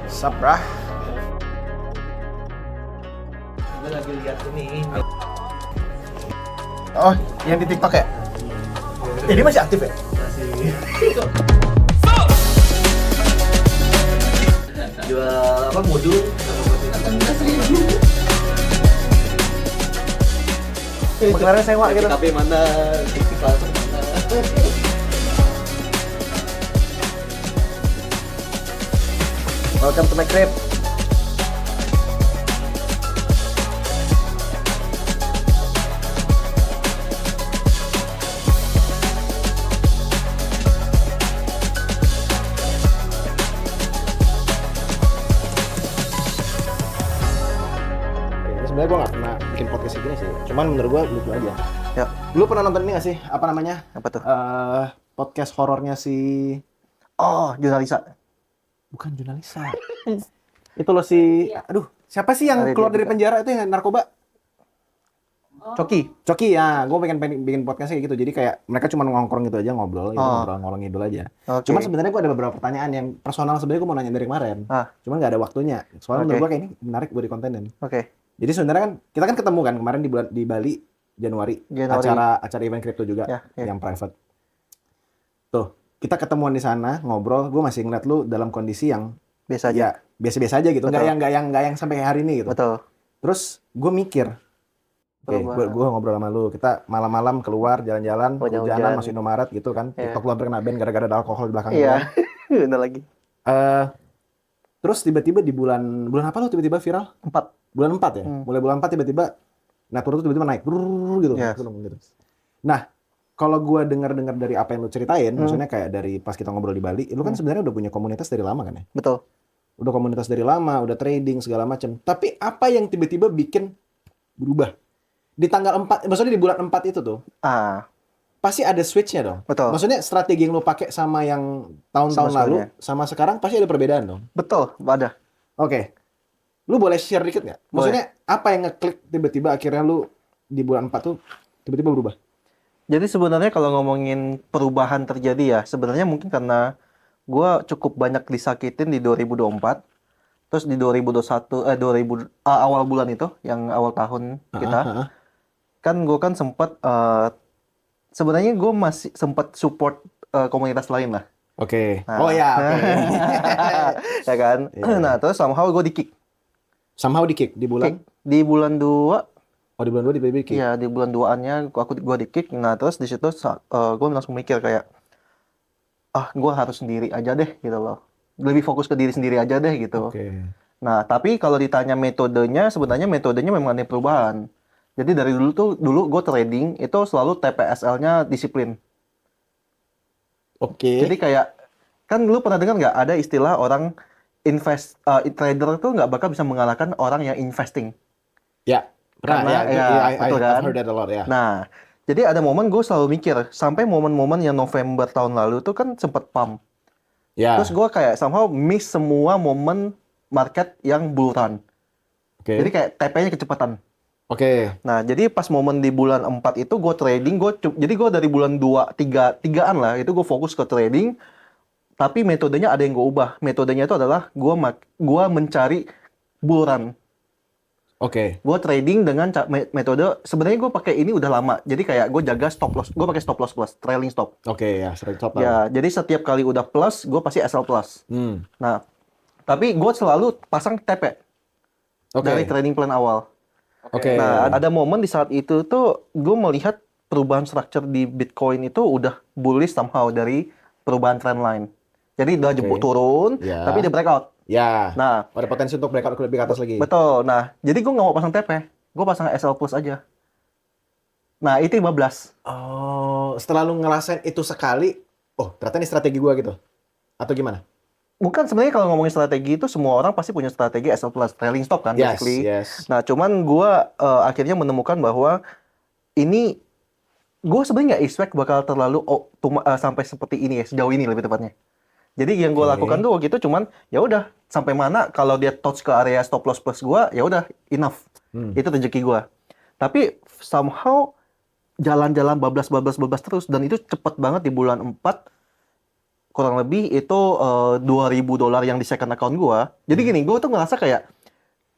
Sabrah. Gue lagi lihat ini. Oh, yang di TikTok ya? Ini masih aktif ya? Masih. Jual apa modul? 18.000. Kemarin sewa gitu. TKP mana? Tiktikal mana? Welcome to my crib. Sebenarnya gue gak pernah bikin podcast kayak gini sih. Cuman menurut gue lucu aja. Ya. Lu pernah nonton ini gak sih? Apa namanya? Apa tuh? Podcast horornya si... Oh, Jurnalisa. Bukan Jurnalisa. Itu loh si... Aduh, siapa sih yang keluar dari penjara itu yang narkoba? Coki. Coki ya, gue pengen bikin podcast kayak gitu. Jadi kayak mereka cuma ngongkrong gitu aja, ngobrol gitu, ngobrol ngidul aja. Oke. Cuman sebenarnya gue ada beberapa pertanyaan yang personal sebenarnya gue mau nanya dari kemarin. Cuman nggak ada waktunya. Soalnya menurut gue kayak ini menarik buat dikontenin. Oke. Jadi sebenarnya kan kita kan ketemu kan kemarin di Bali Januari. Acara event crypto juga yang private. Tuh, kita ketemuan di sana ngobrol. Gue masih ngeliat lu dalam kondisi yang biasa aja. Ya, biasa-biasa aja gitu. Nggak yang sampai hari ini gitu. Betul. Terus gue mikir, gue ngobrol sama lu, kita malam-malam keluar jalan-jalan, hujanan masuk Indomaret gitu kan, TikTok lu hampir kena ban gara-gara ada alkohol di belakang. Iya, bener lagi. Terus tiba-tiba di bulan apa lu tiba-tiba viral? 4. Bulan 4 ya? Mulai bulan 4 tiba-tiba net worth tiba-tiba naik, gitu. Nah, kalau gue dengar dari apa yang lu ceritain, maksudnya kayak dari pas kita ngobrol di Bali, lu kan sebenarnya udah punya komunitas dari lama kan ya? Betul. Udah komunitas dari lama, udah trading segala macam. Tapi apa yang tiba-tiba bikin berubah? Di tanggal 4, maksudnya di bulan 4 itu tuh, pasti ada switch-nya dong. Betul. Maksudnya strategi yang lu pakai sama yang tahun-tahun lalu, sama sekarang pasti ada perbedaan dong. Betul, ada. Oke. Lu boleh share dikit nggak? Maksudnya apa yang ngeklik tiba-tiba akhirnya lu di bulan 4 tuh tiba-tiba berubah? Jadi sebenarnya kalau ngomongin perubahan terjadi ya, sebenarnya mungkin karena gue cukup banyak disakitin di 2024. Terus di 2021, awal bulan itu, yang awal tahun kita, kan gue kan sempat, sebenarnya gue masih sempat support komunitas lain lah. Oke. Nah. Oh ya, oke. Ya kan? Nah, terus somehow gue di-kick. Somehow di-kick di bulan? Di bulan 2. Oh, di bulan 2 di-kick? Iya, di bulan 2-annya gue di-kick. Nah, terus di situ gue langsung mikir kayak, gue harus sendiri aja deh gitu loh. Lebih fokus ke diri sendiri aja deh gitu. Oke. Nah, tapi kalau ditanya metodenya, sebenarnya metodenya memang ada perubahan. Jadi dari dulu gue trading itu selalu TPSL-nya disiplin. Oke. Jadi kayak, kan lu pernah dengar nggak ada istilah orang trader itu nggak bakal bisa mengalahkan orang yang investing. Ya, Karena betul kan? I've heard that a lot ya. Nah, jadi ada momen gue selalu mikir, sampai momen-momen yang November tahun lalu tuh kan sempet pump. Ya. Terus gue kayak somehow miss semua momen market yang bull run. Oke. Jadi kayak TP-nya kecepatan. Oke. Nah, jadi pas momen di bulan 4 itu gue trading, jadi gue dari bulan 2, 3-an lah, itu gue fokus ke trading. Tapi metodenya ada yang gue ubah. Metodenya itu adalah gue mencari bull run. Oke. Gue trading dengan metode, sebenarnya gue pakai ini udah lama. Jadi kayak gue jaga stop loss. Gue pakai stop loss plus, trailing stop. Oke, ya, trailing stop. Ya, jadi setiap kali udah plus, gue pasti SL plus. Nah, tapi gue selalu pasang TP dari trading plan awal. Oke. Nah, ada momen di saat itu tuh gue melihat perubahan structure di Bitcoin itu udah bullish somehow dari perubahan trendline. Jadi udah jebuk turun, tapi dia breakout. Ya. Nah, ada potensi untuk breakout lebih ke atas lagi. Betul. Nah, jadi gue nggak mau pasang TP, gue pasang SL plus aja. Nah, itu 15. Oh, setelah lu ngerasain itu sekali, oh ternyata ini strategi gua gitu. Atau gimana? Bukan, sebenarnya kalau ngomongin strategi itu semua orang pasti punya strategi SL plus, trailing stop kan, basically. Yes. Nah, cuman gue akhirnya menemukan bahwa ini gue sebenarnya nggak expect bakal terlalu sampai seperti ini ya, sejauh ini lebih tepatnya. Jadi yang gue lakukan tuh waktu itu cuman ya udah sampai mana kalau dia touch ke area stop loss plus gue, ya udah enough. Itu rezeki gue. Tapi somehow jalan-jalan bablas terus, dan itu cepet banget di bulan 4 kurang lebih itu $2.000 yang di second account gue. Jadi gini, gue tuh ngerasa kayak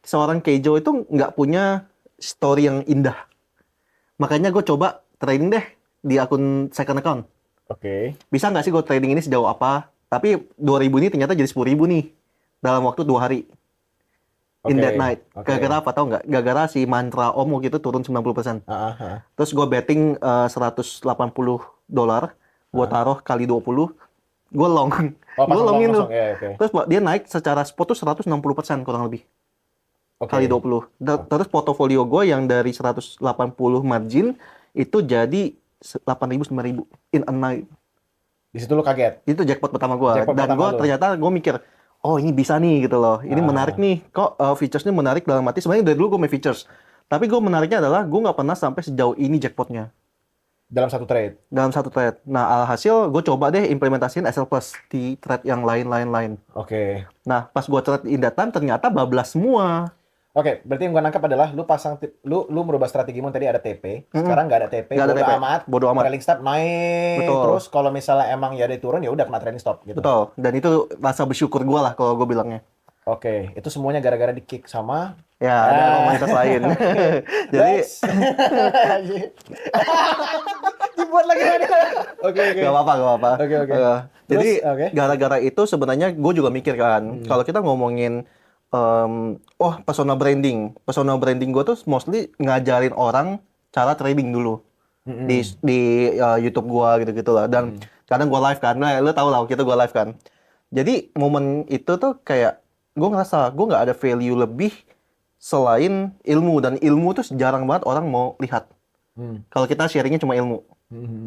seorang Keijo itu nggak punya story yang indah. Makanya gue coba trading deh di akun second account. Oke. Bisa nggak sih gue trading ini sejauh apa? Tapi 2.000 ini ternyata jadi 10.000 nih dalam waktu 2 hari. In Oke, that night. oke. Gara-gara apa tau nggak? Gara-gara si mantra Om gitu turun 90%. Terus gue betting $180. Gue taruh kali 20. Gue long. Oh, pas Gue longin tuh. langsung. Ya, oke. Terus dia naik secara spot tuh 160% kurang lebih. Oke. Kali 20. Terus portofolio gue yang dari 180 margin itu jadi 8.000, 9.000 in a night. Di situ lu kaget. Itu jackpot pertama gue. Jackpot Dan pertama gue lu. ternyata gue mikir, oh ini bisa nih gitu loh. Ini menarik nih. Kok featuresnya menarik dalam arti sebenarnya dari dulu gue main features. Tapi gue menariknya adalah gue nggak pernah sampai sejauh ini jackpotnya. Dalam satu trade. Dalam satu trade. Nah, alhasil gue coba deh implementasiin SL Plus di trade yang lain-lain. Oke. Nah, pas gue trade in that time ternyata bablas semua. Oke, berarti yang gue nangkap adalah lu pasang lu merubah strategimu tadi ada TP, sekarang nggak ada TP, Nggak ada bodo TP. amat, Bodo amat. trailing stop naik, Betul. terus kalau misalnya emang ya dia turun ya udah kena trailing stop gitu. Betul. Dan itu rasa bersyukur gue lah kalau gue bilangnya. Oke, itu semuanya gara-gara di kick sama Ya, ada komunitas lain. Jadi, dibuat lagi. Oke. gak apa-apa. Oke. Jadi, Terus, oke. gara-gara itu sebenarnya gue juga mikir kan, kalau kita ngomongin, persona branding. Persona branding gue tuh mostly ngajarin orang cara trading dulu. Di YouTube gue gitu-gitu lah. Dan kadang gue live kan, nah, lu tau lah kita gue live kan. Jadi, momen itu tuh kayak, gue ngerasa gue nggak ada value lebih selain ilmu. Dan ilmu tuh jarang banget orang mau lihat. Kalau kita sharingnya cuma ilmu.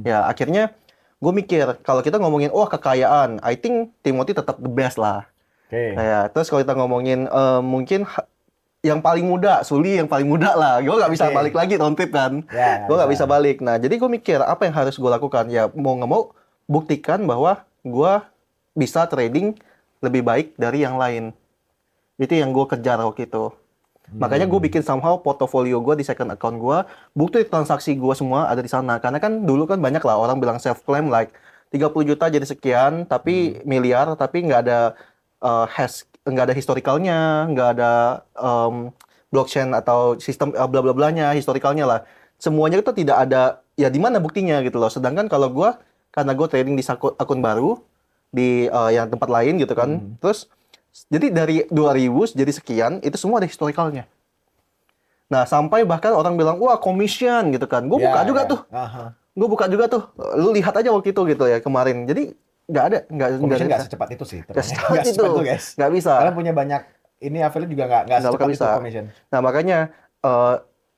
Ya, akhirnya gue mikir, kalau kita ngomongin, kekayaan, I think Timothy tetap the best lah. Oke. Ya, terus kalau kita ngomongin mungkin yang paling muda, Suli yang paling muda lah. Gue nggak bisa Oke. balik lagi round trip kan. Ya, Gue nggak bisa balik. Nah, jadi gue mikir apa yang harus gue lakukan? Ya, mau nggak mau buktikan bahwa gue bisa trading lebih baik dari yang lain. Itu yang gue kejar waktu itu. Makanya gue bikin somehow portofolio gue di second account gue, bukti transaksi gue semua ada di sana. Karena kan dulu kan banyak lah orang bilang self claim like 30 juta jadi sekian, tapi miliar, tapi nggak ada nggak ada historicalnya, nggak ada blockchain atau sistem bla bla blanya, historicalnya lah. Semuanya itu tidak ada, ya di mana buktinya gitu loh. Sedangkan kalau gue, karena gue trading di akun baru di yang tempat lain gitu kan, terus jadi dari 2.000 jadi sekian, itu semua ada historicalnya. Nah, sampai bahkan orang bilang, wah commission gitu kan. Gue buka juga tuh. Gue buka juga tuh. Lu lihat aja waktu itu gitu ya, kemarin. Jadi, nggak ada. Commission nggak secepat itu sih. Nggak secepat itu, guys. nggak bisa. Karena punya banyak, ini affiliate juga nggak secepat bisa. itu commission. Nah, makanya,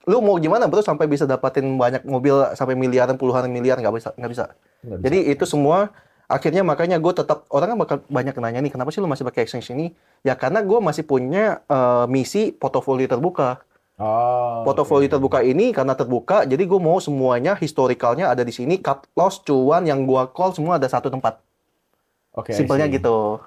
lu mau gimana bro sampai bisa dapatin banyak mobil sampai miliaran, puluhan miliar, nggak bisa. Nggak bisa. Jadi, itu semua... Akhirnya makanya gue tetap, orang kan bakal banyak nanya nih, kenapa sih lu masih pakai exchange ini? Ya karena gue masih punya misi portofolio terbuka. Portofolio terbuka ini karena terbuka, jadi gue mau semuanya historicalnya ada di sini, cut loss, cuan, yang gue call semua ada satu tempat. Simpelnya gitu.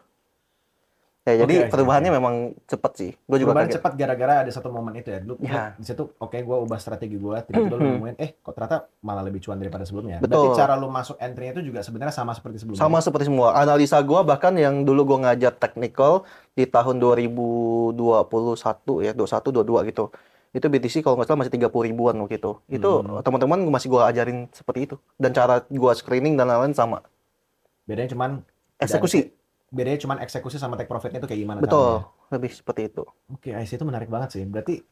Ya jadi perubahannya memang cepat sih. Gue juga perubahan cepat gara-gara ada satu momen itu ya. Lu di situ gue ubah strategi gue, tiba-tiba lu nemuin kok ternyata malah lebih cuan daripada sebelumnya. Betul. Berarti cara lu masuk entry-nya itu juga sebenarnya sama seperti sebelumnya. Sama seperti semua. Analisa gue bahkan yang dulu gue ngajar technical di tahun 2021 ya, 21 22 gitu. Itu BTC kalau nggak salah masih 30 ribuan waktu itu. Itu teman-teman masih gue ajarin seperti itu. Dan cara gue screening dan lain-lain sama. Bedanya cuman eksekusi. Bedanya cuma eksekusi sama take profitnya itu kayak gimana? Betul, lebih seperti itu. Oke, IC itu menarik banget sih. Berarti,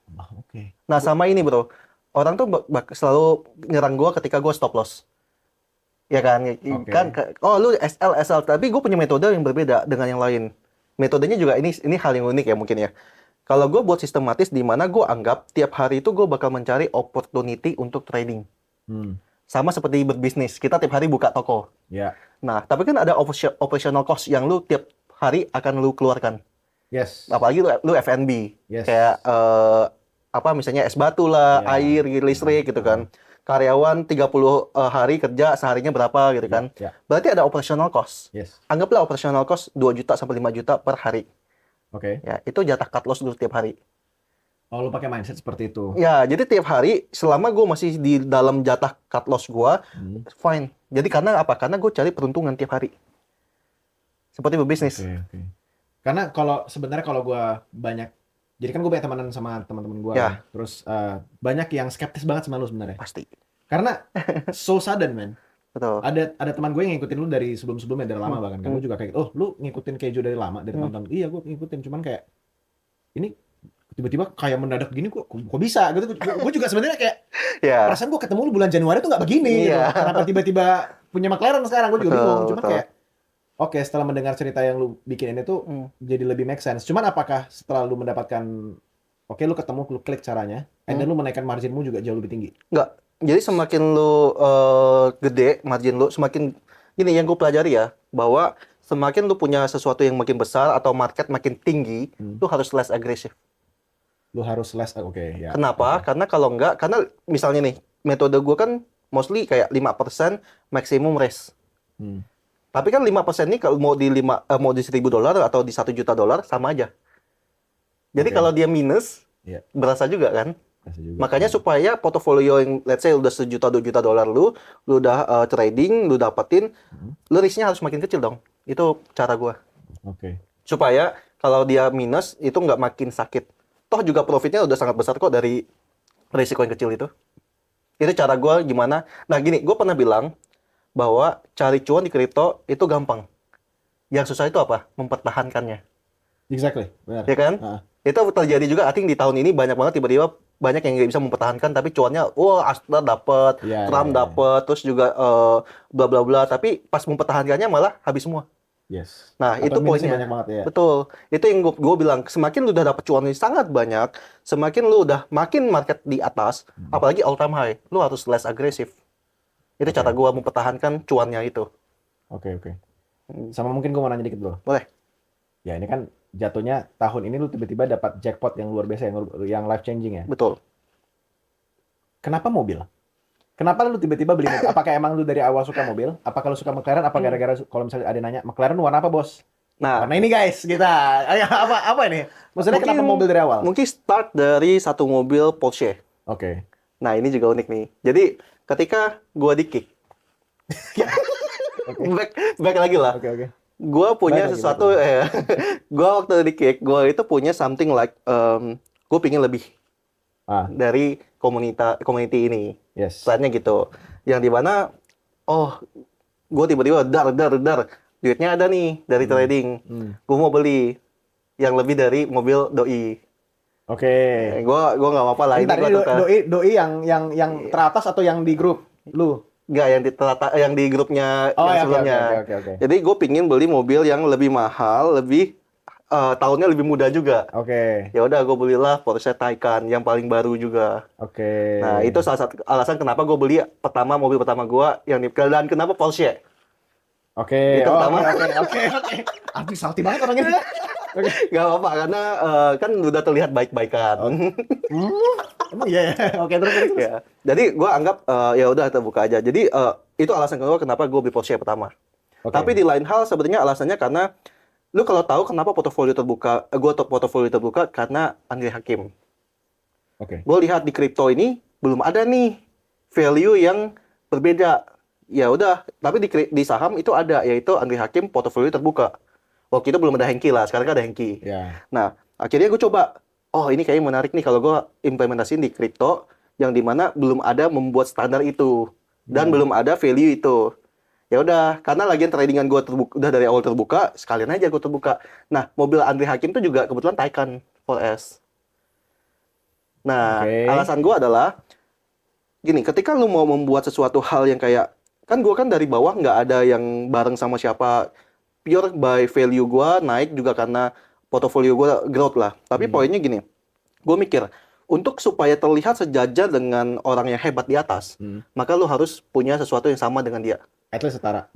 Nah sama ini bro, orang tuh selalu nyerang gue ketika gue stop loss. Ya kan, lu SL, tapi gue punya metode yang berbeda dengan yang lain. Metodenya juga ini hal yang unik ya mungkin ya. Kalau gue buat sistematis di mana gue anggap tiap hari itu gue bakal mencari opportunity untuk trading. Sama seperti berbisnis, kita tiap hari buka toko. Ya. Nah, tapi kan ada operational cost yang lu tiap hari akan lu keluarkan. Yes. Apalagi lu F&B. Yes. Kayak misalnya es batu lah, air, listrik gitu kan. Karyawan 30 hari kerja, seharinya berapa gitu kan. Berarti ada operational cost. Yes. Anggaplah operational cost 2 juta sampai 5 juta per hari. Oke. Ya, itu jatah cut loss dulu tiap hari. Oh, lu pakai mindset seperti itu. Ya, jadi tiap hari selama gue masih di dalam jatah cut loss gue, fine. Jadi karena apa? Karena gue cari peruntungan tiap hari. seperti berbisnis. Oke. Karena sebenarnya kalau gue banyak, jadi kan gue banyak temenan sama teman-teman gue, Ya. terus banyak yang skeptis banget sama lu sebenarnya. Pasti. Karena so sudden, man. Betul. Ada teman gue yang ngikutin lu dari sebelum-sebelumnya, dari lama bahkan. Kan gue juga kayak, oh lu ngikutin Kejo dari lama, dari tahun-tahun. Iya, gue ngikutin, cuman kayak ini tiba-tiba kayak mendadak gini, kok bisa gitu. Gue juga sebenarnya kayak Ya. perasaan gue ketemu lu bulan Januari tuh nggak begini gitu. Iya. Kenapa tiba-tiba punya McLaren sekarang? Gue juga Betul, bingung. Cuman betul. kayak oke, setelah mendengar cerita yang lu bikin ini tuh jadi lebih make sense. Cuman apakah setelah lu mendapatkan lu ketemu, lu klik caranya, and then lu menaikkan marginmu juga jauh lebih tinggi? Enggak. Jadi semakin lu gede margin lu, semakin ini yang gue pelajari ya, bahwa semakin lu punya sesuatu yang makin besar atau market makin tinggi, lu harus less agresif. Lu harus less, ya. Kenapa? Karena kalau enggak, karena misalnya nih, metode gue kan mostly kayak 5% maximum risk. Tapi kan 5% ini kalau mau di $1.000 atau di $1 juta sama aja. Jadi kalau dia minus, berasa juga kan? Makanya supaya portofolio yang let's say udah $1 juta, $2 juta lu udah trading, lu dapetin, lu risknya harus makin kecil dong. Itu cara gua. Oke. Supaya kalau dia minus itu nggak makin sakit. Toh juga profitnya udah sangat besar kok dari risiko yang kecil itu. Itu cara gua gimana. Nah gini, gua pernah bilang bahwa cari cuan di kripto itu gampang. Yang susah itu apa? Mempertahankannya. Exactly, benar. Ya kan? Itu terjadi juga, I think di tahun ini banyak banget tiba-tiba banyak yang nggak bisa mempertahankan, tapi cuannya, Astra dapat, Trump dapat, terus juga bla bla bla, tapi pas mempertahankannya malah habis semua. Yes. Nah, Atau itu poinnya. banyak banget ya. Betul. Itu yang gue bilang, semakin lu udah dapat cuan yang sangat banyak, semakin lu udah makin market di atas, apalagi all time high, lu harus less agresif. Itu cara gue mempertahankan cuannya itu. Oke. Sama mungkin gue mau nanya dikit dulu. Boleh. Ya ini kan jatuhnya tahun ini lu tiba-tiba dapat jackpot yang luar biasa, yang life changing ya. Betul. Kenapa mobil? Kenapa lu tiba-tiba beli mobil? Apakah emang lu dari awal suka mobil? Apakah lu suka McLaren? Apa gara-gara kalau misalnya ada nanya, McLaren warna apa, Bos? Nah, warna ini guys, kita. Apa ini? Maksudnya kenapa mobil dari awal? Mungkin start dari satu mobil Porsche. Oke. Nah, ini juga unik nih. Jadi, ketika gua di Kick. back lagi lah. Oke. Gua punya sesuatu, gua waktu di Kick, gua itu punya something like, gua pingin lebih dari community ini. Yes. Plannya gitu. Yang dimana, gue tiba-tiba dar. Duitnya ada nih dari trading. Gue mau beli yang lebih dari mobil doi. Oke. Gua nggak apa-apa lah. Bentar, ini doi yang teratas atau yang di grup lu? Nggak, yang di grupnya yang sebelumnya. Oke. Jadi gue pingin beli mobil yang lebih mahal, lebih tahunnya lebih muda juga. Oke. Ya udah, gue belilah Porsche Taycan yang paling baru juga. Oke. Nah, itu salah satu alasan kenapa gue beli mobil pertama gue yang dan kenapa Porsche. Oke. Itu pertama. Oke. Aduh, salty banget orang ini. Oke. Gak apa-apa, karena kan udah terlihat baik-baikan. Emang iya. Oke, terus. Ya. Jadi gue anggap ya udah terbuka aja. Jadi itu alasan kedua kenapa gue beli Porsche pertama. Tapi di lain hal sebenarnya alasannya karena lu kalau tahu kenapa portofolio terbuka, portofolio terbuka karena Andre Hakim. Oke. Gue lihat di kripto ini belum ada nih value yang berbeda. Ya udah, tapi di saham itu ada, yaitu Andre Hakim portofolio terbuka. Waktu itu belum ada Hengki lah, sekarang kan ada Hengki. Yeah. Nah, akhirnya gue coba, ini kayaknya menarik nih kalau gue implementasiin di kripto yang dimana belum ada membuat standar itu dan belum ada value itu. Ya udah, karena lagian tradingan gue udah dari awal terbuka, sekalian aja gue terbuka. Nah, mobil Andre Hakim tuh juga kebetulan Taycan 4S. Nah, alasan gue adalah gini, ketika lu mau membuat sesuatu hal yang kayak, kan gue kan dari bawah nggak ada yang bareng sama siapa, pure by value gue naik juga karena portofolio gue growth lah. Tapi poinnya gini, gue mikir, untuk supaya terlihat sejajar dengan orang yang hebat di atas, maka lu harus punya sesuatu yang sama dengan dia. At least setara.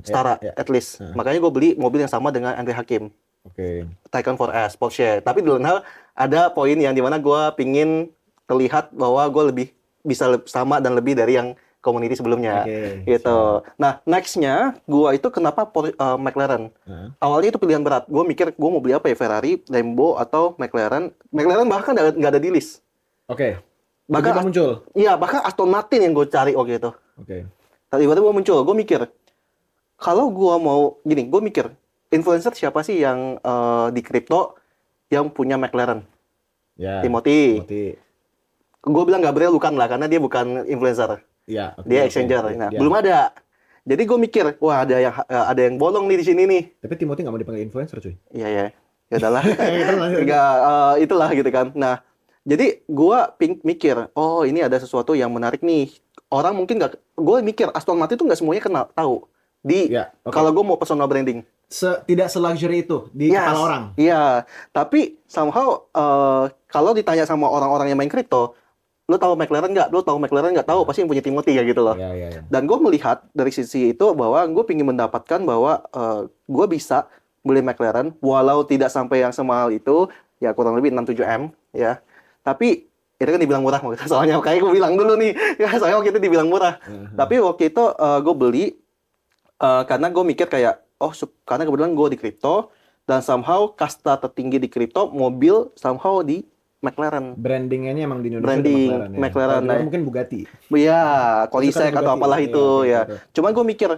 At least. Makanya gue beli mobil yang sama dengan Andre Hakim. Oke. Taycan 4S, Porsche. Tapi di lain hal, ada poin yang dimana gue pingin terlihat bahwa gue lebih bisa sama dan lebih dari yang community sebelumnya. Gitu. Nah, next-nya, gue itu kenapa McLaren? Awalnya itu pilihan berat. Gue mikir, gue mau beli apa ya? Ferrari, Lambo, atau McLaren. McLaren bahkan nggak ada di list. Oke. Bahkan muncul? Iya, bahkan Aston Martin yang gue cari waktu itu. Oke. Tiba-tiba muncul, gue mikir, kalau gue mau, gini, gue mikir, influencer siapa sih yang di kripto yang punya McLaren? Ya. Timothy. Timothy. Gue bilang Gabriel bukan lah, karena dia bukan influencer. Iya. Dia exchanger. Nah, belum ada. Jadi gue mikir, wah ada yang bolong nih di sini nih. Tapi Timothy nggak mau dipanggil influencer, cuy. Iya ya, ya udahlah. Enggak, itulah gitu kan. Nah, jadi gue mikir, oh ini ada sesuatu yang menarik nih. Orang mungkin nggak, gue mikir Aston Martin itu nggak semuanya kenal, tahu. Kalau gue mau personal branding. Tidak se-luxury itu di kepala orang. Iya, tapi somehow kalau ditanya sama orang-orang yang main kripto, lo tahu McLaren nggak? Lo tahu McLaren nggak? Tahu, pasti yang punya Timothy ya gitu loh. Ya. Dan gue melihat dari sisi itu bahwa gue ingin mendapatkan bahwa gue bisa beli McLaren walau tidak sampai yang semahal itu, ya kurang lebih 6-7 M ya. Tapi itu kan dibilang murah, soalnya kayak gue bilang dulu nih, ya soalnya waktu itu dibilang murah. Tapi waktu itu gue beli karena gue mikir kayak, karena kebetulan gue di kripto dan somehow kasta tertinggi di kripto mobil somehow di McLaren. Brandingnya emang di Indonesia Branding McLaren. Nah, mungkin Bugatti. Iya, Koenigsegg atau apalah itu ya. Gitu. Cuman gue mikir,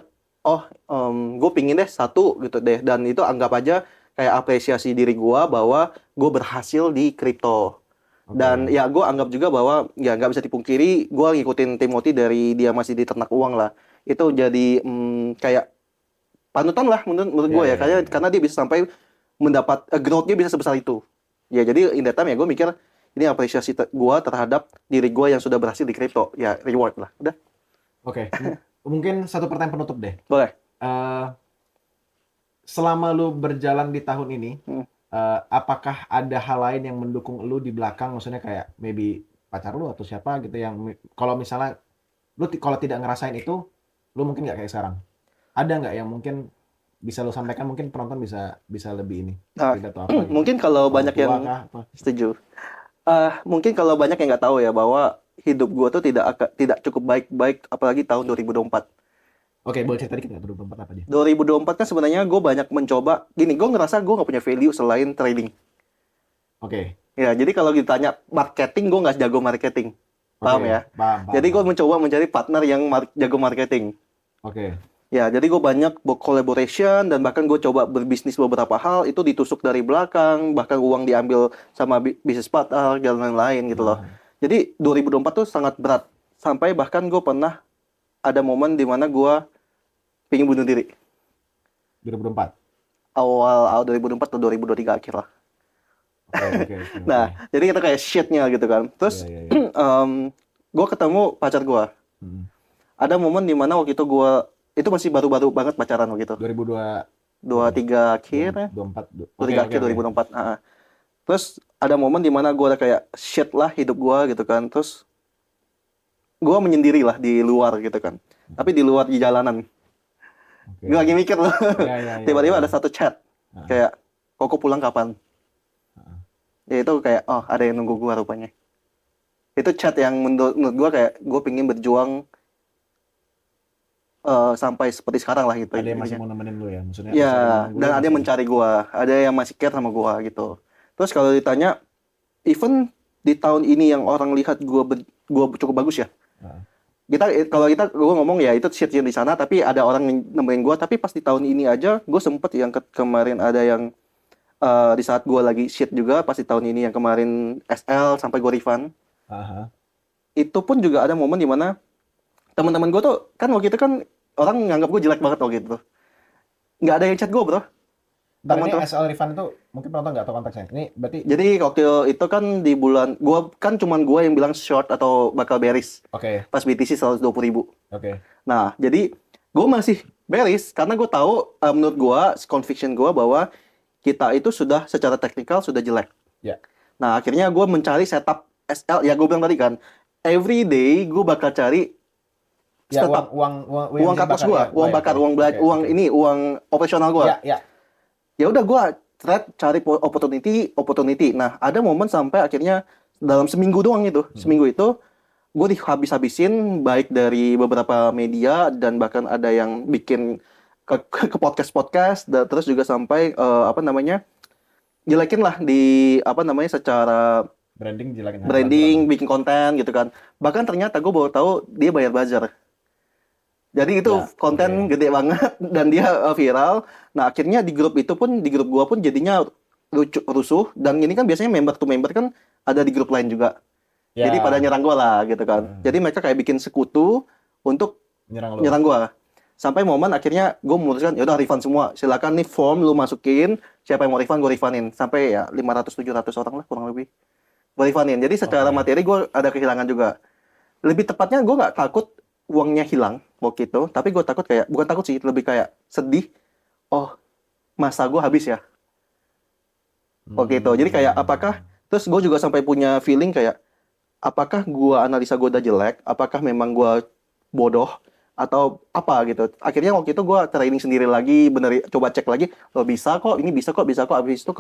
gue pingin deh satu gitu deh, dan itu anggap aja kayak apresiasi diri gue bahwa gue berhasil di kripto. Dan ya gue anggap juga bahwa ya nggak bisa dipungkiri, gue ngikutin Timothy dari dia masih di ternak uang lah. Itu jadi kayak panutan lah menurut gue ya, karena dia bisa sampai mendapat growth-nya bisa sebesar itu. Ya jadi in that time ya gue mikir ini apresiasi gue terhadap diri gue yang sudah berhasil di kripto. Ya reward lah, udah. Oke. Mungkin satu pertanyaan penutup deh. Boleh. Selama lu berjalan di tahun ini, apakah ada hal lain yang mendukung lu di belakang? Maksudnya kayak maybe pacar lu atau siapa gitu yang kalau misalnya lu kalau tidak ngerasain itu, lu mungkin nggak kayak sekarang. Ada nggak yang mungkin bisa lu sampaikan, mungkin penonton bisa lebih ini tidak tahu apa gitu. Mungkin kalau banyak yang setuju, mungkin kalau banyak yang nggak tahu ya bahwa hidup gua tuh tidak cukup baik-baik, apalagi tahun 2024. Oke, boleh cerita dikit nggak 2024 apa dia? 2024 kan sebenarnya gue banyak mencoba gini, gue ngerasa gue nggak punya value selain trading. Oke. Ya jadi kalau ditanya marketing, gue nggak jago marketing. Paham ya? Paham. Jadi gue mencoba mencari partner yang jago marketing. Oke. Ya, jadi gue banyak collaboration dan bahkan gue coba berbisnis beberapa hal, itu ditusuk dari belakang, bahkan uang diambil sama bisnis partner dan lain-lain gitu loh. Jadi 2024 tuh sangat berat. Sampai bahkan gue pernah ada momen di mana gue pengen bunuh diri. 2024? Awal 2024 atau 2023 akhir lah. Oke. Nah, jadi kita kayak shitnya gitu kan. Terus gue ketemu pacar gue. Ada momen di mana waktu itu masih baru-baru banget pacaran waktu itu. 2023 akhir, 23 akhir 2024. Terus ada momen di mana gue udah kayak shit lah hidup gue gitu kan. Terus gue menyendiri lah di luar gitu kan. Tapi di luar di jalanan. Gue lagi mikir loh. Tiba-tiba ada satu chat kayak, Koko pulang kapan? Ya itu kayak, ada yang nunggu gue rupanya. Itu chat yang menurut gue kayak gue pengen berjuang sampai seperti sekarang lah gitu. Ada yang masih mau nemenin lu ya, maksudnya? Ya, dan ada yang mencari gua, ada yang masih care sama gua gitu. Terus kalau ditanya, even di tahun ini yang orang lihat gua cukup bagus ya. Kalau gua ngomong ya itu shit yang di sana, tapi ada orang yang nemenin gua. Tapi pas di tahun ini aja, gua sempet yang kemarin ada yang di saat gua lagi shit juga, pas di tahun ini yang kemarin SL sampai gua refund. Itu pun juga ada momen di mana teman-teman gue tuh kan waktu itu kan orang nganggap gue jelek banget waktu itu. Nggak ada yang chat gue bro. Ini SL refund itu mungkin penonton nggak tahu konteksnya. Ini berarti. Jadi waktu itu kan di bulan gue yang bilang short atau bakal bearish. Pas BTC 120.000. Nah jadi gue masih bearish karena gue tahu menurut gue conviction gue bahwa kita itu sudah secara teknikal sudah jelek. Nah akhirnya gue mencari setup SL ya, gue bilang tadi kan every day gue bakal cari uang cut loss gua, uang bakar, uang operasional gua. Ya udah gua cari opportunity. Nah, ada momen sampai akhirnya dalam seminggu doang itu. Seminggu itu gua dihabis-habisin baik dari beberapa media dan bahkan ada yang bikin ke podcast dan terus juga sampai jelekin lah di secara branding, bikin konten gitu kan. Bahkan ternyata gue baru tahu dia bayar buzzer. Jadi itu Ya, konten oke. gede banget dan dia viral. Nah, akhirnya di grup itu pun, di grup gua pun jadinya rusuh. Dan ini kan biasanya member to member kan ada di grup lain juga. Jadi pada Ya, nyerang gua lah gitu kan. heeh, Jadi mereka kayak bikin sekutu untuk nyerang lo. nyerang gua. Sampai momen akhirnya gue memutuskan ya udah refund semua. Silakan nih form lu masukin, siapa yang mau refund gue refundin. Sampai ya 500-700 orang lah kurang lebih. Gue refundin. Jadi secara Oke. materi gue ada kehilangan juga. Lebih tepatnya gue nggak takut uangnya hilang waktu itu, tapi gue takut kayak, bukan takut sih, lebih kayak sedih. Oh, masa gue habis ya waktu itu. Jadi kayak apakah, Hmm. terus gue juga sampai punya feeling kayak apakah gue analisa gue udah jelek, apakah memang gue bodoh atau apa gitu. Akhirnya waktu itu gue training sendiri lagi, bener coba cek lagi, lo bisa kok, ini bisa kok, bisa kok. Habis itu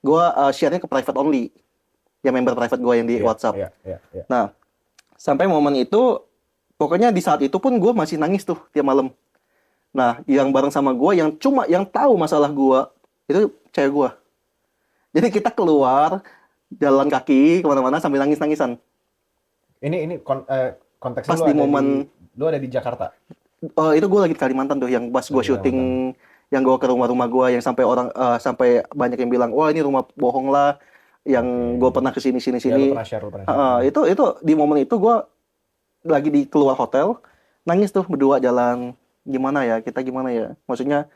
gue share-nya ke private only, ya member private gue yang di Iya, WhatsApp. iya, iya, iya. Nah, sampai momen itu, pokoknya di saat itu pun gue masih nangis tuh tiap malam. Nah, yang bareng sama gue, yang cuma yang tahu masalah gue, itu cewek gue. Jadi kita keluar, jalan kaki kemana-mana sambil nangis-nangisan. Ini konteksnya Pas di momen lu ada di Jakarta. itu gue lagi di Kalimantan tuh, yang pas gue Lagi di syuting, Kalimantan. yang gue ke rumah-rumah gue, yang sampai sampai banyak yang bilang, wah ini rumah bohong lah, yang gue Oke. pernah ke sini sini Ya lu sini. pernah share, lu pernah share. Itu di momen itu gue lagi di keluar hotel, nangis tuh berdua jalan, gimana ya kita, gimana ya, maksudnya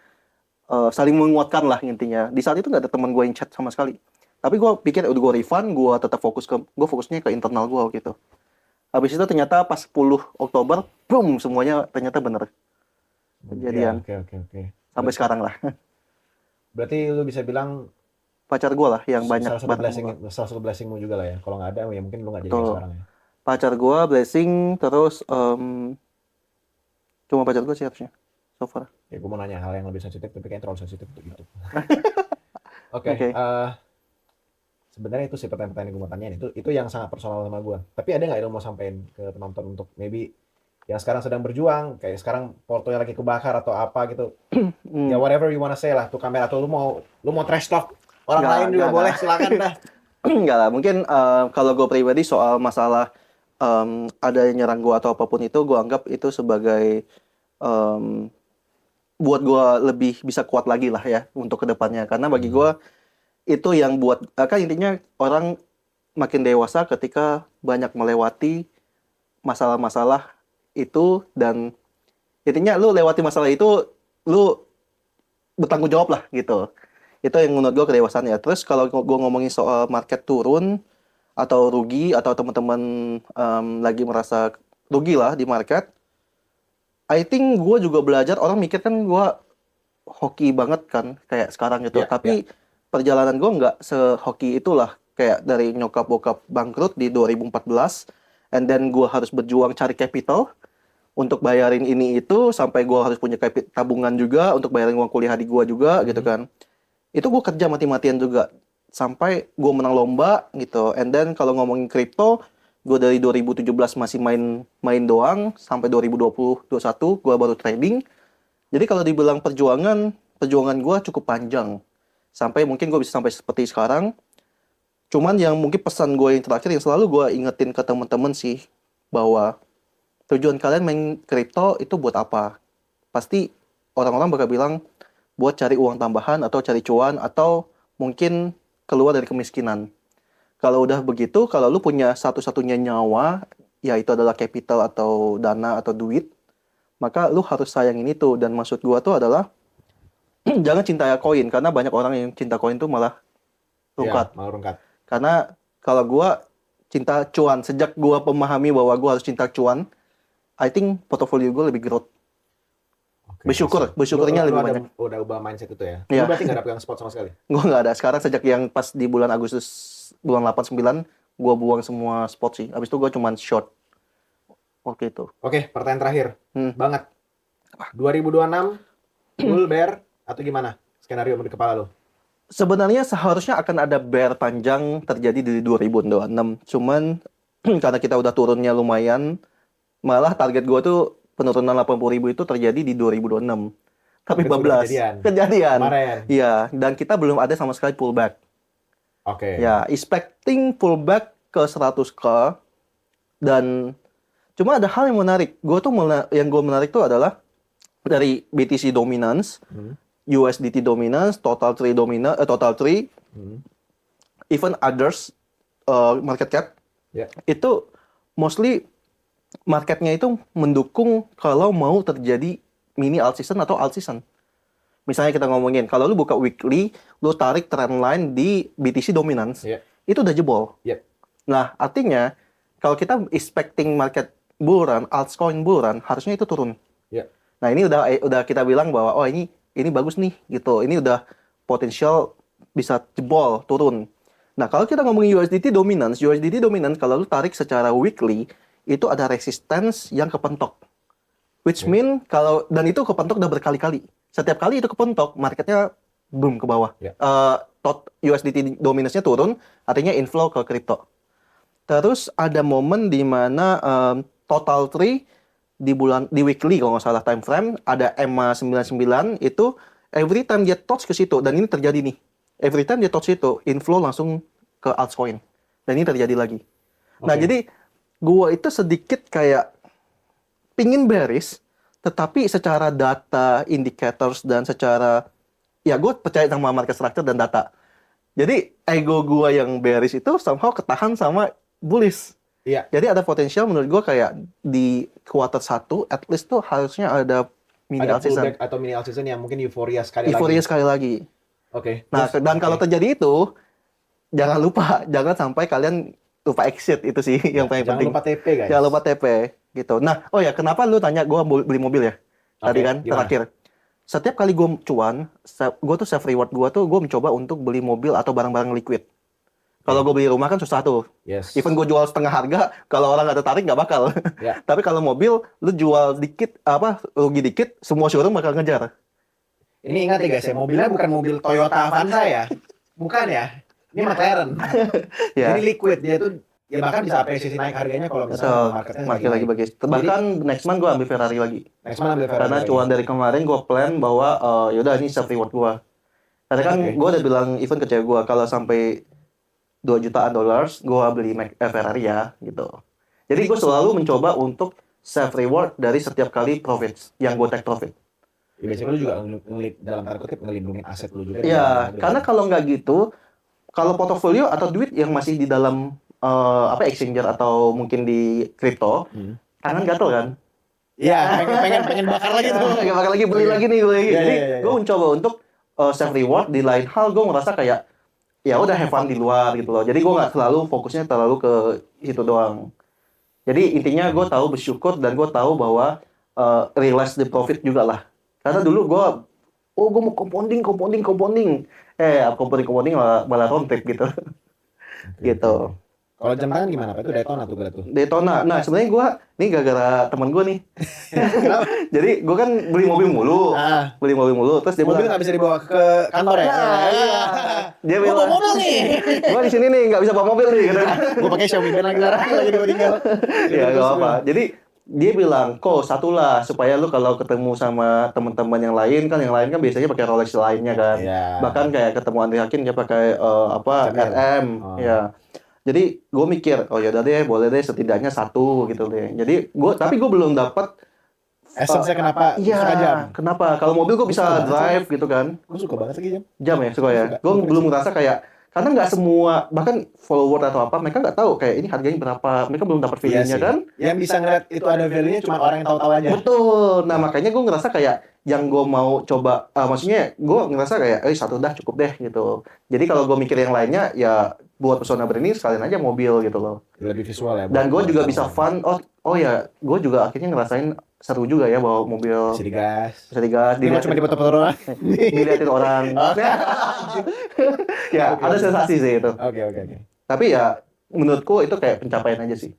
saling menguatkan lah intinya. Di saat itu nggak ada teman gue yang chat sama sekali. Tapi gue pikir udah gue refund, gue tetap gue fokusnya ke internal gue gitu. Habis itu ternyata pas 10 Oktober, boom, semuanya ternyata bener Ya, kejadian. oke, oke, oke. Sampai sekarang lah. Berarti lu bisa bilang Pacar gue lah yang banyak salah satu bareng sama blessing, gue. salah satu blessingmu juga lah ya. Kalau nggak ada, ya mungkin lu nggak jadi kayak Betul. sekarang ya. Pacar gue, blessing, terus cuma pacar gue sih harusnya. So far. Ya, gue mau nanya hal yang lebih sensitif, tapi kayaknya terlalu sensitif untuk itu. Oke, Oke. sebenarnya itu sih pertanyaan-pertanyaan yang gue mau tanyain. Itu yang sangat personal sama gue. Tapi ada nggak yang lu mau sampein ke penonton untuk maybe yang sekarang sedang berjuang, kayak sekarang portonya lagi kebakar atau apa gitu. Ya Hmm. whatever you wanna say lah tuh kamera, atau lu mau trash talk orang Nggak, lain juga nggak. boleh, silakan dah. Enggak lah, mungkin kalau gue pribadi soal masalah ada yang nyerang gue atau apapun itu, gue anggap itu sebagai em, buat gue lebih bisa kuat lagi lah ya untuk kedepannya. Karena bagi gue Hmm. itu yang buat, kan intinya orang makin dewasa ketika banyak melewati masalah-masalah itu, dan intinya lu lewati masalah itu, lu bertanggung jawab lah gitu. Itu yang menurut gue kedewasaan ya. Terus kalau gue ngomongin soal market turun atau rugi, atau teman-teman lagi merasa rugi lah di market, I think gue juga belajar, orang mikir kan gue hoki banget kan kayak sekarang gitu. Ya, ya. Tapi perjalanan gue nggak sehoki itulah. Kayak dari nyokap bokap bangkrut di 2014, and then gue harus berjuang cari capital untuk bayarin ini itu, sampai gue harus punya tabungan juga untuk bayarin uang kuliah di gue juga gitu Mhm. kan. Itu gue kerja mati-matian juga sampai gue menang lomba gitu. And then kalau ngomongin kripto, gue dari 2017 masih main doang sampai 2020 21 gue baru trading. Jadi kalau dibilang perjuangan gue cukup panjang. Sampai mungkin gue bisa sampai seperti sekarang. Cuman yang mungkin pesan gue yang terakhir yang selalu gue ingetin ke teman-teman sih, bahwa tujuan kalian main kripto itu buat apa? Pasti orang-orang bakal bilang buat cari uang tambahan atau cari cuan atau mungkin keluar dari kemiskinan. Kalau udah begitu, kalau lu punya satu-satunya nyawa, yaitu adalah capital atau dana atau duit, maka lu harus sayangin itu. Dan maksud gua tuh adalah jangan cinta koin, karena banyak orang yang cinta koin tuh malah Ya, rungkat. mau rungkat. Karena kalau gua cinta cuan, sejak gua memahami bahwa gua harus cinta cuan, I think portofolio gua lebih growth. Oke, hasil. Lu Bersyukurnya lu lebih ada banyak. udah ubah mindset itu ya. Lu Ya, berarti nggak ada pegang spot sama sekali. gua nggak ada. Sekarang sejak yang pas di bulan Agustus, bulan 8 9, gua buang semua spot sih. Habis itu gua cuman short waktu itu. Oke, pertanyaan terakhir. Hmm. Banget. 2026 bull bear atau gimana? Skenario di kepala lu. Sebenarnya seharusnya akan ada bear panjang terjadi di 2026. Cuman karena kita udah turunnya lumayan, malah target gua tuh penurunan 80.000 itu terjadi di 2026. Tapi Tapi itu udah bablas. kejadian. Kejadian. Kemarin. Iya, dan kita belum ada sama sekali pullback. Oke. Ya, expecting pullback ke 100K, dan Cuma ada hal yang menarik. Yang gue menarik tuh adalah dari BTC dominance, USDT dominance, total tree, even others market cap. Ya. Itu mostly marketnya itu mendukung kalau mau terjadi mini alt season atau alt season. Misalnya kita ngomongin, kalau lu buka weekly, lu tarik trend line di BTC dominance, itu udah jebol. Nah, artinya kalau kita expecting market bull run, altcoin bull run, harusnya itu turun. Nah, ini udah kita bilang bahwa oh ini bagus nih gitu. Ini udah potensial bisa jebol, turun. Nah, kalau kita ngomongin USDT dominance kalau lu tarik secara weekly, itu ada resistance yang kepentok. Which mean dan itu kepentok udah berkali-kali. Setiap kali itu kepentok, marketnya boom ke bawah. USDT dominance-nya turun, artinya inflow ke crypto. Terus ada momen di mana total tree di weekly kalau nggak salah time frame ada EMA 99 itu every time dia touch ke situ, dan ini terjadi nih. Every time dia touch itu, inflow langsung ke altcoin. Dan ini terjadi lagi. Nah, jadi gua itu sedikit kayak pingin bearish, tetapi secara data, indicators, dan secara ya gue percaya sama market structure dan data. Jadi ego gue yang bearish itu somehow ketahan sama bullish. Jadi ada potensial menurut gue kayak di quarter 1 at least tuh harusnya ada mini alt season atau mini alt season yang mungkin euforia sekali lagi. Nah, Terus, dan kalau terjadi itu jangan sampai kalian lupa exit, itu sih yang paling penting. Jangan lupa TP, guys. Jangan lupa TP gitu. Nah, oh ya, kenapa lu tanya gue beli mobil ya? Tadi kan, gimana? terakhir. Setiap kali gue cuan, gue tuh self reward gue mencoba untuk beli mobil atau barang-barang liquid. Kalau gue beli rumah kan susah tuh. Even gue jual setengah harga, kalau orang nggak tertarik nggak bakal. Tapi kalau mobil, lu jual dikit, rugi dikit, semua showroom bakal ngejar. Ini ingat ya guys ya, mobilnya bukan mobil Toyota Avanza ya. Bukan ya. Ini McLaren. Jadi liquid, dia tuh ya bahkan bisa apresiasi naik harganya kalau misalnya marketnya lagi bagus. Bahkan next month gue ambil Ferrari lagi. Karena lagi. cuan dari kemarin gue plan bahwa yaudah ini self reward gue. Karena kan gue udah bilang even ke cewek gue kalau sampai $2 jutaan gue beli Ferrari ya gitu. Jadi gue selalu mencoba untuk self reward dari setiap kali profits yang gue take profit. Ya, biasanya lu juga dalam tanda kutip ngelindungin aset lu juga. Iya, karena kalau nggak gitu, kalau portofolio atau duit yang masih di dalam exchanger atau mungkin di kripto, tangan gatel kan? Iya, pengen bakar lagi tuh. Pengen bakar lagi, beli lagi nih. Jadi gue mencoba untuk self reward di lain hal. Gue ngerasa kayak ya udah have fun di luar gitu loh. Jadi gue nggak selalu fokusnya terlalu ke situ doang. Jadi intinya gue tahu bersyukur dan gue tahu bahwa realize the profit juga lah. Karena dulu gue mau compounding. Compounding malah round trip gitu. Gitu. Kalau jam tangan gimana? Apa itu Daytona tuh berarti? Daytona. Nah, sebenarnya gue ini gara-gara teman gue nih. Jadi gue kan beli mobil mulu. Terus dia mobil nggak bisa dibawa ke kantor ya? Dia bilang, bawa mobil nih. Gue di sini nih nggak bisa bawa mobil nih. Gitu. Gue pakai Xiaomi Band lagi tinggal. Ya nggak apa. Jadi dia bilang, kok satulah supaya lu kalau ketemu sama teman-teman yang lain kan biasanya pakai Rolex lainnya kan. Bahkan kayak ketemu Andri Hakim dia pakai RM. Ya. Jadi gue mikir, oh yaudah deh, boleh deh setidaknya satu gitu deh. Jadi tapi gue belum dapat essence-nya kenapa suka jam. Kenapa? Kalau mobil gue bisa drive gitu kan. Gue suka banget lagi jam. Jam ya, suka ya. Gue belum ngerasa kayak, karena nggak semua, bahkan follower atau apa, mereka nggak tahu kayak ini harganya berapa. Mereka belum dapat value-nya kan. Yang bisa ngeliat itu ada value-nya cuma orang yang tahu-tahu aja. Betul. Nah makanya gue ngerasa kayak yang gue mau coba, maksudnya gue ngerasa kayak, satu dah cukup deh gitu. Jadi kalau gue mikir yang lainnya, ya buat persona branding sekalian aja mobil gitu loh. Lebih visual ya. Dan gue juga bisa fun. Oh ya, gue juga akhirnya ngerasain seru juga ya bawa mobil. Bisa digas. Ini cuma dipoto-foto doang. Dilihatin orang. Ya, ada sensasi sih itu. Oke. Tapi ya menurutku itu kayak pencapaian aja sih.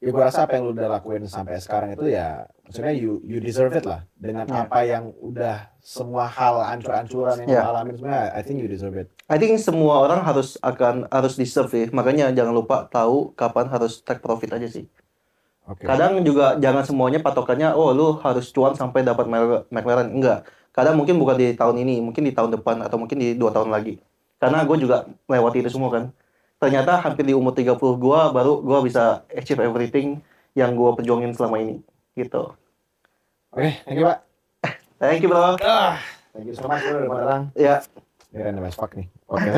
Ya gue rasa apa yang lu udah lakuin sampai sekarang itu ya maksudnya you deserve it lah. Dengan apa yang udah semua hal ancur-ancuran yang lu alamin sebenarnya, I think you deserve it. I think semua orang harus deserve sih. Makanya jangan lupa tahu kapan harus take profit aja sih. Kadang juga jangan semuanya patokannya, lu harus cuan sampai dapat McLaren. Enggak. Kadang mungkin bukan di tahun ini, mungkin di tahun depan atau mungkin di 2 tahun lagi. Karena gue juga melewati itu semua kan. Ternyata hampir di umur 30 gue baru gue bisa achieve everything yang gue perjuangin selama ini gitu. Oke, thank you Pak. Thank you bro. Thank you so much udah datang. Ya. Ini random as fuck nih. Oke.